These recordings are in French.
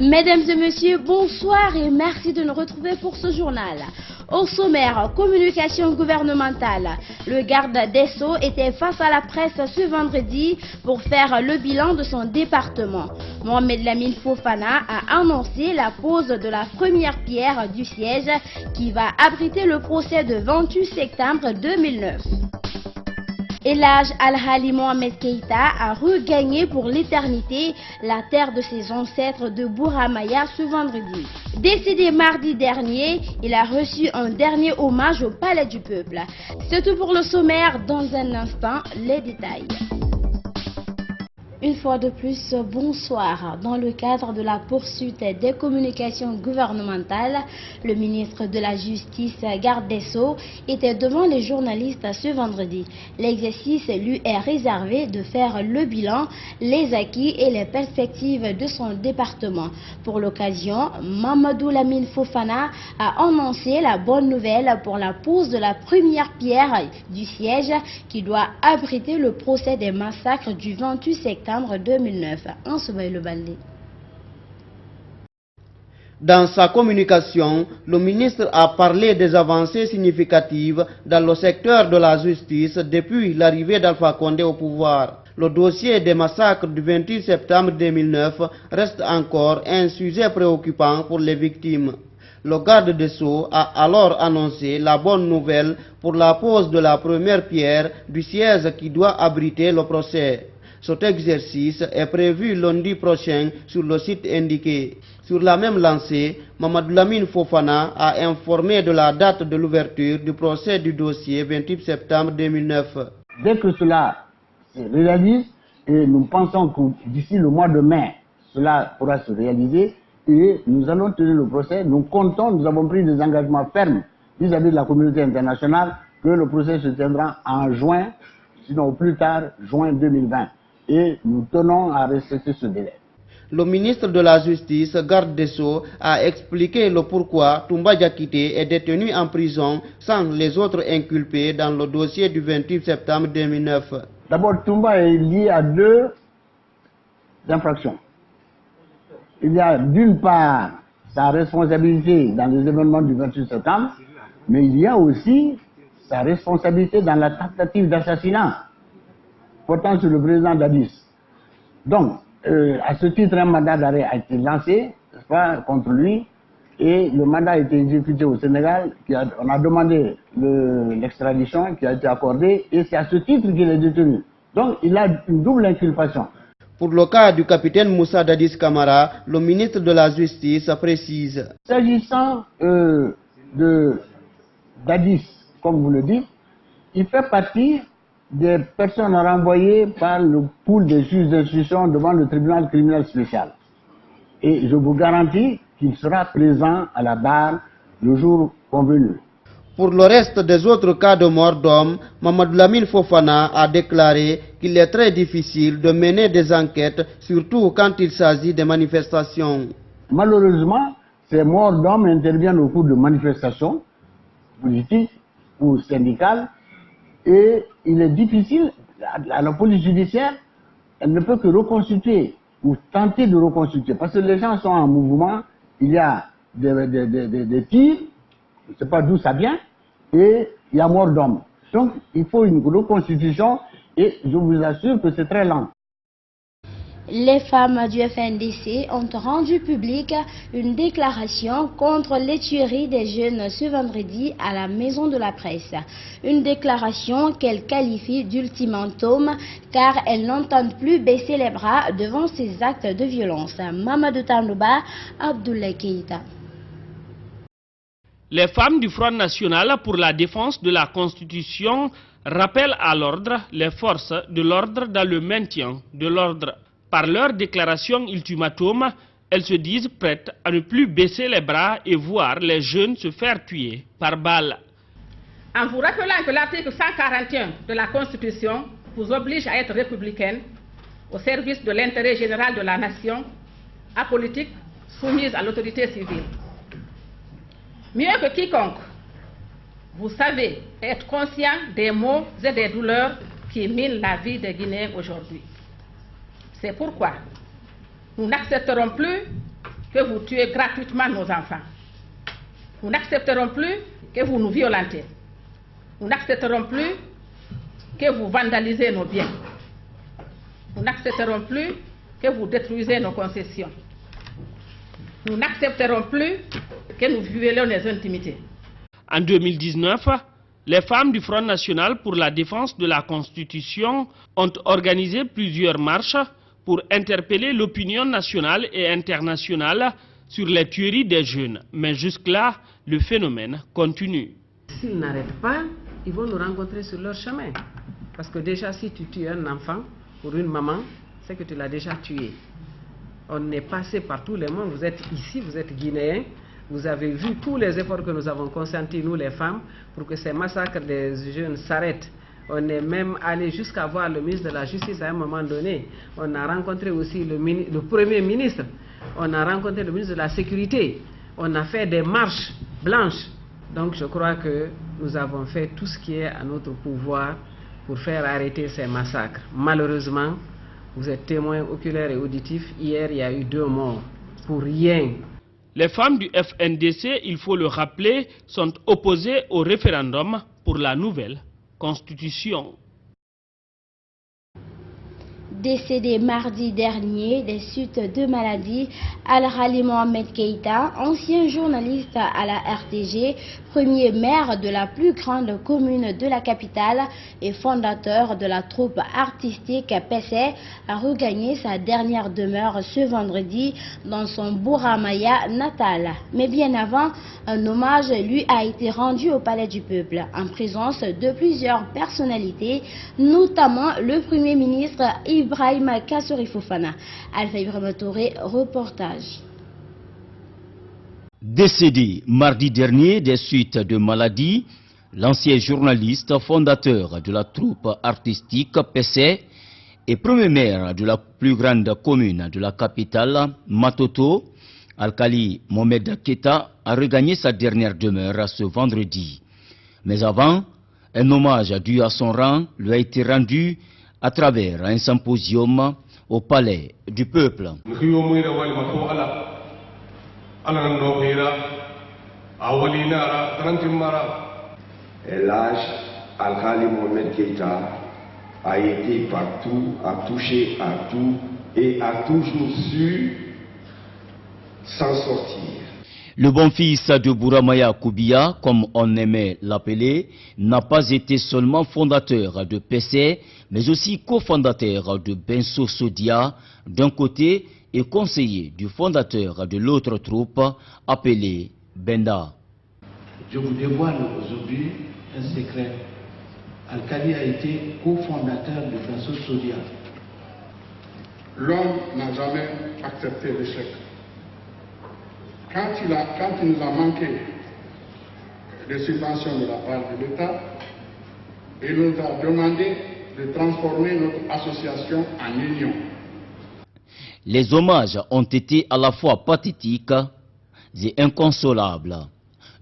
Mesdames et messieurs, bonsoir et merci de nous retrouver pour ce journal. Au sommaire, communication gouvernementale. Le garde des Sceaux était face à la presse ce vendredi pour faire le bilan de son département. Mohamed Lamine Fofana a annoncé la pose de la première pierre du siège qui va abriter le procès de 28 septembre 2009. Elhadj Al-Hali Mohamed Keïta a regagné pour l'éternité la terre de ses ancêtres de Bouramaya ce vendredi. Décédé mardi dernier, il a reçu un dernier hommage au Palais du Peuple. C'est tout pour le sommaire, dans un instant, les détails. Une fois de plus, bonsoir. Dans le cadre de la poursuite des communications gouvernementales, le ministre de la Justice, garde des Sceaux, était devant les journalistes ce vendredi. L'exercice lui est réservé de faire le bilan, les acquis et les perspectives de son département. Pour l'occasion, Mamadou Lamine Fofana a annoncé la bonne nouvelle pour la pose de la première pierre du siège qui doit abriter le procès des massacres du 28 septembre 2009. Dans sa communication, le ministre a parlé des avancées significatives dans le secteur de la justice depuis l'arrivée d'Alpha Condé au pouvoir. Le dossier des massacres du 28 septembre 2009 reste encore un sujet préoccupant pour les victimes. Le garde des Sceaux a alors annoncé la bonne nouvelle pour la pose de la première pierre du siège qui doit abriter le procès. Cet exercice est prévu lundi prochain sur le site indiqué. Sur la même lancée, Mamadou Lamine Fofana a informé de la date de l'ouverture du procès du dossier 28 septembre 2009. Dès que cela se réalise, et nous pensons que d'ici le mois de mai, cela pourra se réaliser, et nous allons tenir le procès. Nous comptons, nous avons pris des engagements fermes vis-à-vis de la communauté internationale que le procès se tiendra en juin, sinon au plus tard, juin 2020. Et nous tenons à respecter ce délai. Le ministre de la Justice, garde des Sceaux, a expliqué le pourquoi Toumba Diakité est détenu en prison sans les autres inculpés dans le dossier du 28 septembre 2009. D'abord, Toumba est lié à deux infractions. Il y a d'une part sa responsabilité dans les événements du 28 septembre, mais il y a aussi sa responsabilité dans la tentative d'assassinat portant sur le président Dadis. Donc, à ce titre, un mandat d'arrêt a été lancé contre lui et le mandat a été exécuté au Sénégal. On a demandé l'extradition qui a été accordée et c'est à ce titre qu'il est détenu. Donc, il a une double inculpation. Pour le cas du capitaine Moussa Dadis Camara, le ministre de la Justice précise. S'agissant de Dadis, comme vous le dites, il fait partie des personnes renvoyées par le pool des juges d'instruction devant le tribunal criminel spécial. Et je vous garantis qu'il sera présent à la barre le jour convenu. Pour le reste des autres cas de mort d'hommes, Mamadou Lamine Fofana a déclaré qu'il est très difficile de mener des enquêtes, surtout quand il s'agit de manifestations. Malheureusement, ces morts d'hommes interviennent au cours de manifestations politiques ou syndicales. Et il est difficile, la police judiciaire, elle ne peut que reconstituer ou tenter de reconstituer. Parce que les gens sont en mouvement, il y a des tirs, je ne sais pas d'où ça vient, et il y a mort d'hommes. Donc il faut une reconstitution et je vous assure que c'est très lent. Les femmes du FNDC ont rendu publique une déclaration contre les tueries des jeunes ce vendredi à la Maison de la Presse. Une déclaration qu'elles qualifient d'ultimatum car elles n'entendent plus baisser les bras devant ces actes de violence. Mamadou Tandouba, Abdoulaye Keïta. Les femmes du Front National pour la défense de la Constitution rappellent à l'ordre les forces de l'ordre dans le maintien de l'ordre. Par leur déclaration ultimatum, elles se disent prêtes à ne plus baisser les bras et voir les jeunes se faire tuer par balle. En vous rappelant que l'article 141 de la Constitution vous oblige à être républicaine, au service de l'intérêt général de la nation, apolitique, soumise à l'autorité civile. Mieux que quiconque, vous savez être conscient des maux et des douleurs qui minent la vie des Guinéens aujourd'hui. C'est pourquoi nous n'accepterons plus que vous tuez gratuitement nos enfants. Nous n'accepterons plus que vous nous violentez. Nous n'accepterons plus que vous vandalisez nos biens. Nous n'accepterons plus que vous détruisez nos concessions. Nous n'accepterons plus que nous violions les intimités. En 2019, les femmes du Front National pour la défense de la Constitution ont organisé plusieurs marches pour interpeller l'opinion nationale et internationale sur les tueries des jeunes. Mais jusque-là, le phénomène continue. S'ils n'arrêtent pas, ils vont nous rencontrer sur leur chemin. Parce que déjà, si tu tues un enfant pour une maman, c'est que tu l'as déjà tué. On est passé par tous les mondes. Vous êtes ici, vous êtes guinéens. Vous avez vu tous les efforts que nous avons consentis, nous les femmes, pour que ces massacres des jeunes s'arrêtent. On est même allé jusqu'à voir le ministre de la Justice à un moment donné. On a rencontré aussi le Premier ministre. On a rencontré le ministre de la Sécurité. On a fait des marches blanches. Donc je crois que nous avons fait tout ce qui est à notre pouvoir pour faire arrêter ces massacres. Malheureusement, vous êtes témoins oculaires et auditifs. Hier, il y a eu 2 morts. Pour rien. Les femmes du FNDC, il faut le rappeler, sont opposées au référendum pour la nouvelle Constitution. Décédé mardi dernier des suites de maladie, Al-Hali Mohamed Keïta, ancien journaliste à la RTG, premier maire de la plus grande commune de la capitale et fondateur de la troupe artistique Pessé, a regagné sa dernière demeure ce vendredi dans son Bouramaya natal. Mais bien avant, un hommage lui a été rendu au Palais du Peuple en présence de plusieurs personnalités, notamment le Premier ministre Ibrahim Kassory Fofana. Alpha Ibrahim Touré, reportage. Décédé mardi dernier des suites de maladie, l'ancien journaliste fondateur de la troupe artistique Pessé et premier maire de la plus grande commune de la capitale, Matoto, Al-Hali Mohamed Keïta a regagné sa dernière demeure ce vendredi. Mais avant, un hommage dû à son rang lui a été rendu à travers un symposium au Palais du Peuple. L'âge Al-Hali Mohamed Keïta a été partout, a touché à tout et a toujours su s'en sortir. Le bon-fils de Bouramaya Koubia, comme on aimait l'appeler, n'a pas été seulement fondateur de Pessé, mais aussi cofondateur de Benso Sodia d'un côté et conseiller du fondateur de l'autre troupe appelée Benda. Je vous dévoile aujourd'hui un secret. Al-Hali a été cofondateur de Benso Sodia. L'homme n'a jamais accepté l'échec. Quand il nous a manqué de subventions de la part de l'État, il nous a demandé de transformer notre association en union. Les hommages ont été à la fois pathétiques et inconsolables.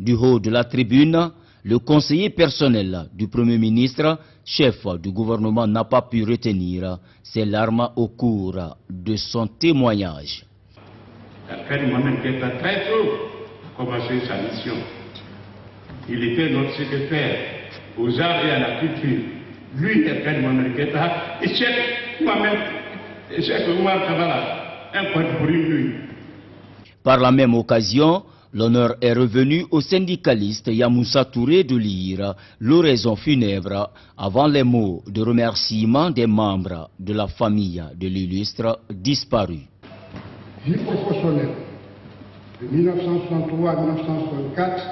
Du haut de la tribune, le conseiller personnel du Premier ministre, chef du gouvernement, n'a pas pu retenir ses larmes au cours de son témoignage. Al-Hali Mohamed Keïta très tôt a commencé sa mission. Il était notre secrétaire aux arts et à la culture. Lui, Al-Hali Mohamed Keïta, et Cheikh Oumar Kabala, un point pour lui. Par la même occasion, l'honneur est revenu au syndicaliste Yamoussa Touré de lire l'oraison funèbre avant les mots de remerciement des membres de la famille de l'illustre disparu. Vie professionnelle de 1963 à 1964,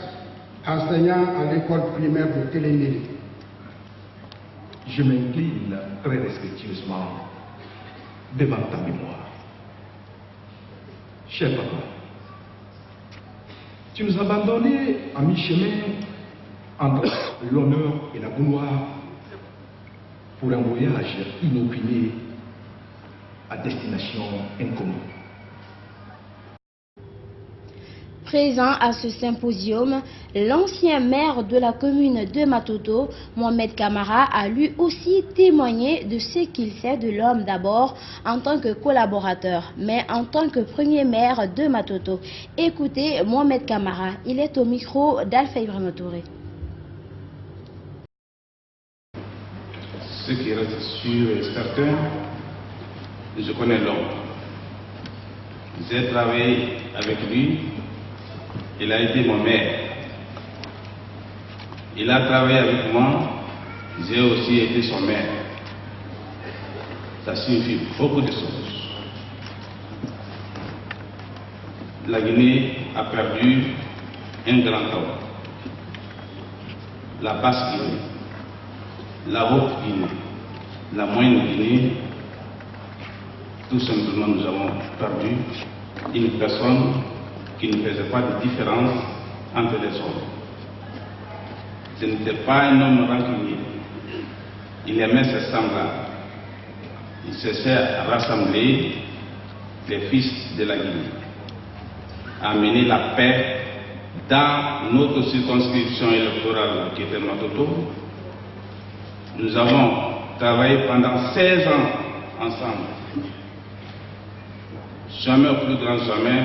enseignant à l'école primaire de Télémili. Je m'incline très respectueusement devant ta mémoire. Cher papa, tu nous as abandonnés à mi-chemin entre l'honneur et la gloire pour un voyage inopiné à destination inconnue. Présent à ce symposium, l'ancien maire de la commune de Matoto, Mohamed Kamara, a lui aussi témoigné de ce qu'il sait de l'homme d'abord en tant que collaborateur, mais en tant que premier maire de Matoto. Écoutez Mohamed Kamara, il est au micro d'Alpha Ibrahima Touré. Ce qui reste sûr et certain, je connais l'homme. J'ai travaillé avec lui. Il a été mon maire. Il a travaillé avec moi. J'ai aussi été son maire. Ça signifie beaucoup de choses. La Guinée a perdu un grand homme. La basse Guinée, la haute Guinée, la moyenne Guinée, tout simplement nous avons perdu une personne qui ne faisait pas de différence entre les hommes. Ce n'était pas un homme rancunier. Il aimait ses semblables. Il cherchait à rassembler les fils de la Guinée, à amener la paix dans notre circonscription électorale qui était Matoto. Nous avons travaillé pendant 16 ans ensemble. Jamais, au plus grand jamais,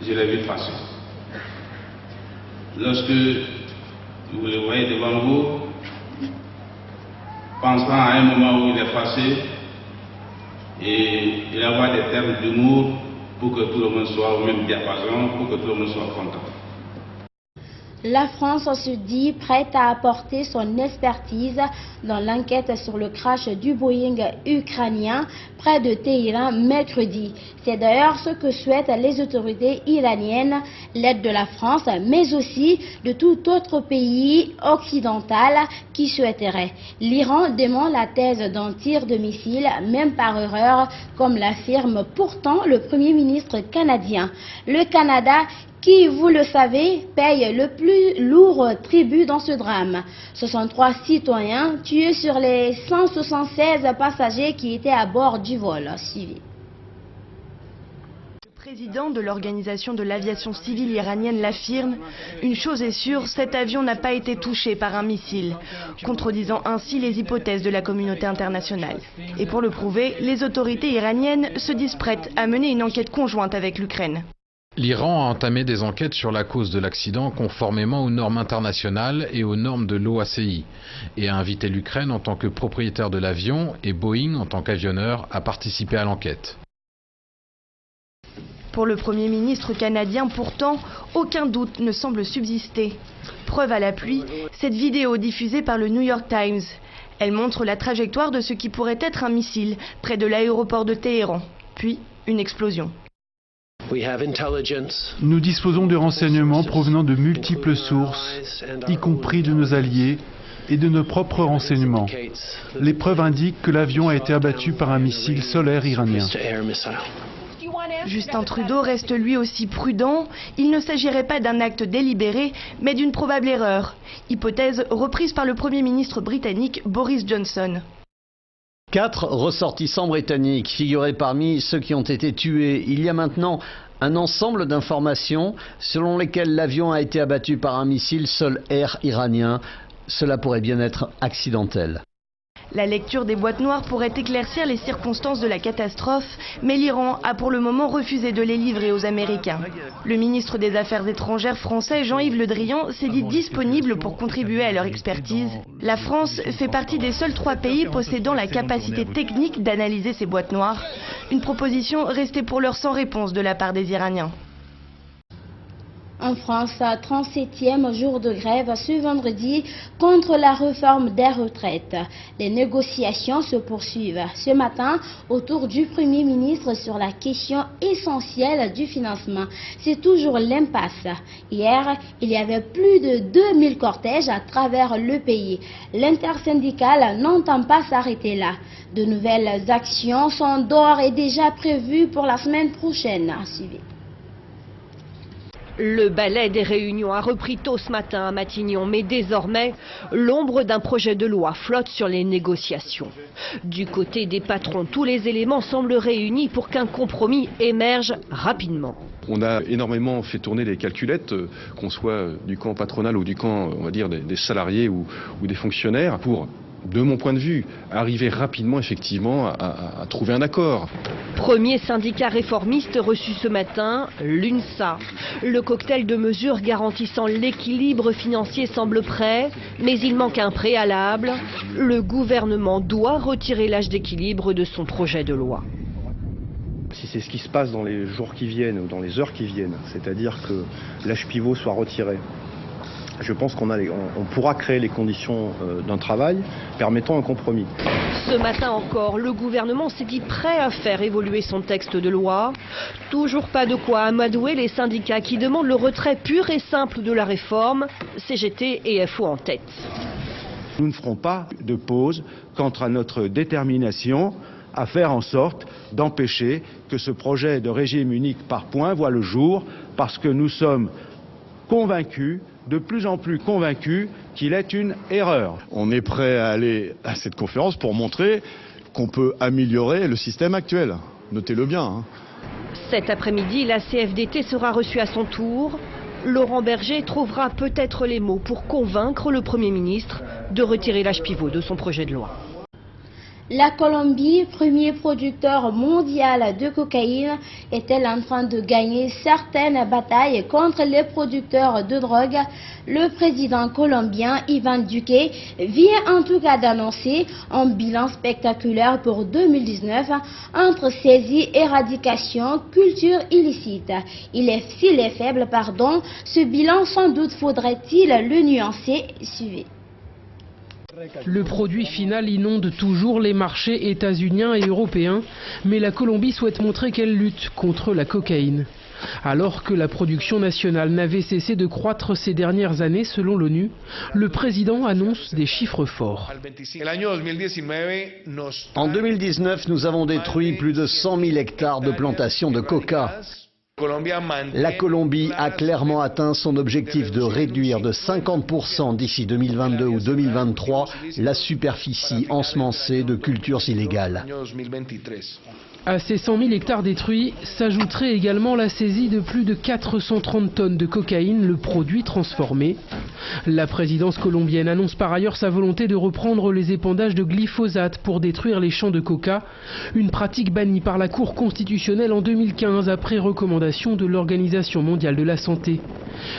je l'ai vu passer. Lorsque vous le voyez devant vous, pensant à un moment où il est passé, et il y avoir des termes d'humour pour que tout le monde soit au même diapason, pour que tout le monde soit content. La France se dit prête à apporter son expertise dans l'enquête sur le crash du Boeing ukrainien près de Téhéran mercredi. C'est d'ailleurs ce que souhaitent les autorités iraniennes, l'aide de la France, mais aussi de tout autre pays occidental qui souhaiterait. L'Iran dément la thèse d'un tir de missile, même par erreur, comme l'affirme pourtant le Premier ministre canadien. Le Canada, qui, vous le savez, paye le plus lourd tribut dans ce drame. 63 citoyens tués sur les 176 passagers qui étaient à bord du vol. Suivez. Le président de l'Organisation de l'aviation civile iranienne l'affirme, une chose est sûre, cet avion n'a pas été touché par un missile, contredisant ainsi les hypothèses de la communauté internationale. Et pour le prouver, les autorités iraniennes se disent prêtes à mener une enquête conjointe avec l'Ukraine. L'Iran a entamé des enquêtes sur la cause de l'accident conformément aux normes internationales et aux normes de l'OACI et a invité l'Ukraine en tant que propriétaire de l'avion et Boeing en tant qu'avionneur à participer à l'enquête. Pour le Premier ministre canadien, pourtant, aucun doute ne semble subsister. Preuve à l'appui, cette vidéo diffusée par le New York Times. Elle montre la trajectoire de ce qui pourrait être un missile près de l'aéroport de Téhéran, puis une explosion. Nous disposons de renseignements provenant de multiples sources, y compris de nos alliés et de nos propres renseignements. Les preuves indiquent que l'avion a été abattu par un missile solaire iranien. Justin Trudeau reste lui aussi prudent. Il ne s'agirait pas d'un acte délibéré, mais d'une probable erreur. Hypothèse reprise par le Premier ministre britannique Boris Johnson. 4 ressortissants britanniques figuraient parmi ceux qui ont été tués. Il y a maintenant un ensemble d'informations selon lesquelles l'avion a été abattu par un missile sol-air iranien. Cela pourrait bien être accidentel. La lecture des boîtes noires pourrait éclaircir les circonstances de la catastrophe, mais l'Iran a pour le moment refusé de les livrer aux Américains. Le ministre des Affaires étrangères français, Jean-Yves Le Drian, s'est dit disponible pour contribuer à leur expertise. La France fait partie des seuls 3 pays possédant la capacité technique d'analyser ces boîtes noires. Une proposition restée pour l'heure sans réponse de la part des Iraniens. En France, 37e jour de grève ce vendredi contre la réforme des retraites. Les négociations se poursuivent ce matin autour du Premier ministre sur la question essentielle du financement. C'est toujours l'impasse. Hier, il y avait plus de 2000 cortèges à travers le pays. L'intersyndicale n'entend pas s'arrêter là. De nouvelles actions sont d'ores et déjà prévues pour la semaine prochaine. Suivez. Le balai des réunions a repris tôt ce matin à Matignon, mais désormais, l'ombre d'un projet de loi flotte sur les négociations. Du côté des patrons, tous les éléments semblent réunis pour qu'un compromis émerge rapidement. On a énormément fait tourner les calculettes, qu'on soit du camp patronal ou du camp, on va dire, des salariés ou des fonctionnaires, pour, de mon point de vue, arriver rapidement effectivement à trouver un accord. Premier syndicat réformiste reçu ce matin, l'UNSA. Le cocktail de mesures garantissant l'équilibre financier semble prêt, mais il manque un préalable. Le gouvernement doit retirer l'âge d'équilibre de son projet de loi. Si c'est ce qui se passe dans les jours qui viennent ou dans les heures qui viennent, c'est-à-dire que l'âge pivot soit retiré, je pense qu'on pourra créer les conditions d'un travail permettant un compromis. Ce matin encore, le gouvernement s'est dit prêt à faire évoluer son texte de loi. Toujours pas de quoi amadouer les syndicats qui demandent le retrait pur et simple de la réforme, CGT et FO en tête. Nous ne ferons pas de pause quant à notre détermination à faire en sorte d'empêcher que ce projet de régime unique par points voit le jour, parce que nous sommes convaincus, de plus en plus convaincus, qu'il est une erreur. On est prêt à aller à cette conférence pour montrer qu'on peut améliorer le système actuel. Notez-le bien. Hein. Cet après-midi, la CFDT sera reçue à son tour. Laurent Berger trouvera peut-être les mots pour convaincre le Premier ministre de retirer l'âge pivot de son projet de loi. La Colombie, premier producteur mondial de cocaïne, est-elle en train de gagner certaines batailles contre les producteurs de drogue? Le président colombien Ivan Duque vient en tout cas d'annoncer un bilan spectaculaire pour 2019 entre saisie, éradication, culture illicite. S'il est faible, ce bilan sans doute faudrait-il le nuancer. Suivez. Le produit final inonde toujours les marchés états-uniens et européens, mais la Colombie souhaite montrer qu'elle lutte contre la cocaïne. Alors que la production nationale n'avait cessé de croître ces dernières années selon l'ONU, le président annonce des chiffres forts. En 2019, nous avons détruit plus de 100 000 hectares de plantations de coca. La Colombie a clairement atteint son objectif de réduire de 50% d'ici 2022 ou 2023 la superficie ensemencée de cultures illégales. À ces 100 000 hectares détruits s'ajouterait également la saisie de plus de 430 tonnes de cocaïne, le produit transformé. La présidence colombienne annonce par ailleurs sa volonté de reprendre les épandages de glyphosate pour détruire les champs de coca, une pratique bannie par la Cour constitutionnelle en 2015 après recommandation de l'Organisation mondiale de la santé.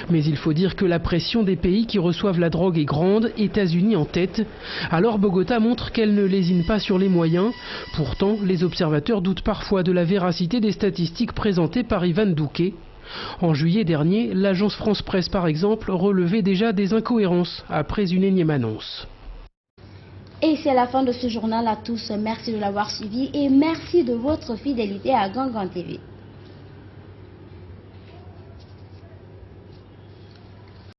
Mais il faut dire que la pression des pays qui reçoivent la drogue est grande, États-Unis en tête. Alors Bogota montre qu'elle ne lésine pas sur les moyens. Pourtant, les observateurs doutent parfois de la véracité des statistiques présentées par Ivan Duque. En juillet dernier, l'agence France Presse par exemple relevait déjà des incohérences après une énième annonce. Et c'est la fin de ce journal à tous. Merci de l'avoir suivi et merci de votre fidélité à Gangan TV.